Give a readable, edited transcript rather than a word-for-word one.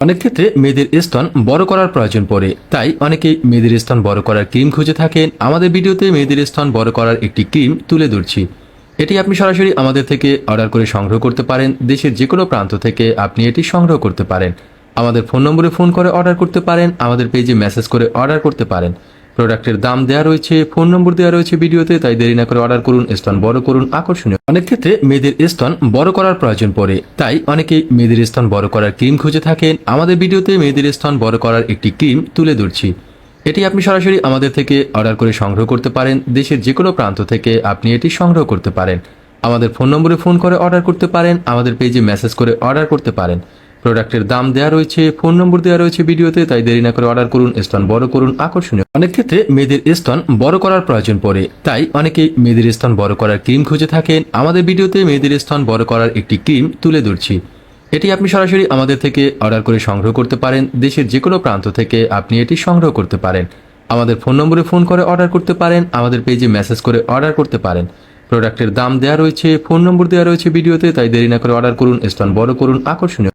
অনেক ক্ষেত্রে মেয়েদের স্তন বড় করার প্রয়োজন পড়ে, তাই অনেকেই মেয়েদের স্তন বড় করার ক্রিম খুঁজে থাকেন। আমাদের ভিডিওতে মেয়েদের স্তন বড় করার একটি ক্রিম তুলে ধরছি। এটি আপনি সরাসরি আমাদের থেকে অর্ডার করে সংগ্রহ করতে পারেন। দেশের যে কোনো প্রান্ত থেকে আপনি এটি সংগ্রহ করতে পারেন। আমাদের ফোন নম্বরে ফোন করে অর্ডার করতে পারেন, আমাদের পেজে মেসেজ করে অর্ডার করতে পারেন। প্রোডাক্টের দাম দেওয়া রয়েছে, ফোন নম্বর দেওয়া রয়েছে ভিডিওতে, তাই দেরি না করে অর্ডার করুন। স্তন বড় করুন আকর্ষণীয়। অনেক ক্ষেত্রে মেয়েদের স্তন বড় করার প্রয়োজন পড়ে, তাই অনেকেই মেয়েদের স্তন বড় করার ক্রিম খুঁজে থাকেন। আমাদের ভিডিওতে মেয়েদের স্তন বড় করার একটি ক্রিম তুলে ধরছি। এটি আপনি সরাসরি আমাদের থেকে অর্ডার করে সংগ্রহ করতে পারেন। দেশের যে কোনো প্রান্ত থেকে আপনি এটি সংগ্রহ করতে পারেন। আমাদের ফোন নম্বরে ফোন করে অর্ডার করতে পারেন, আমাদের পেজে মেসেজ করে অর্ডার করতে পারেন। প্রোডাক্টের দাম দেওয়া রয়েছে, ফোন নম্বর দেওয়া রয়েছে ভিডিওতে, তাই দেরি না করে অর্ডার করুন। স্তন বড় করুন আকর্ষণীয়। অনেক ক্ষেত্রে মেয়েদের স্তন বড় করার প্রয়োজন পড়ে, তাই অনেকেই মেয়েদের স্তন বড় করার ক্রিম খুঁজে থাকেন। আমাদের ভিডিওতে মেয়েদের স্তন বড় করার একটি ক্রিম তুলে ধরছি। এটি আপনি সরাসরি আমাদের থেকে অর্ডার করে সংগ্রহ করতে পারেন। দেশের যে কোনো প্রান্ত থেকে আপনি এটি সংগ্রহ করতে পারেন। আমাদের ফোন নম্বরে ফোন করে অর্ডার করতে পারেন, আমাদের পেজে মেসেজ করে অর্ডার করতে পারেন। প্রোডাক্টের দাম দেওয়া রয়েছে, ফোন নম্বর দেওয়া রয়েছে ভিডিওতে, তাই দেরি না করে অর্ডার করুন। স্তন বড় করুন আকর্ষণীয়।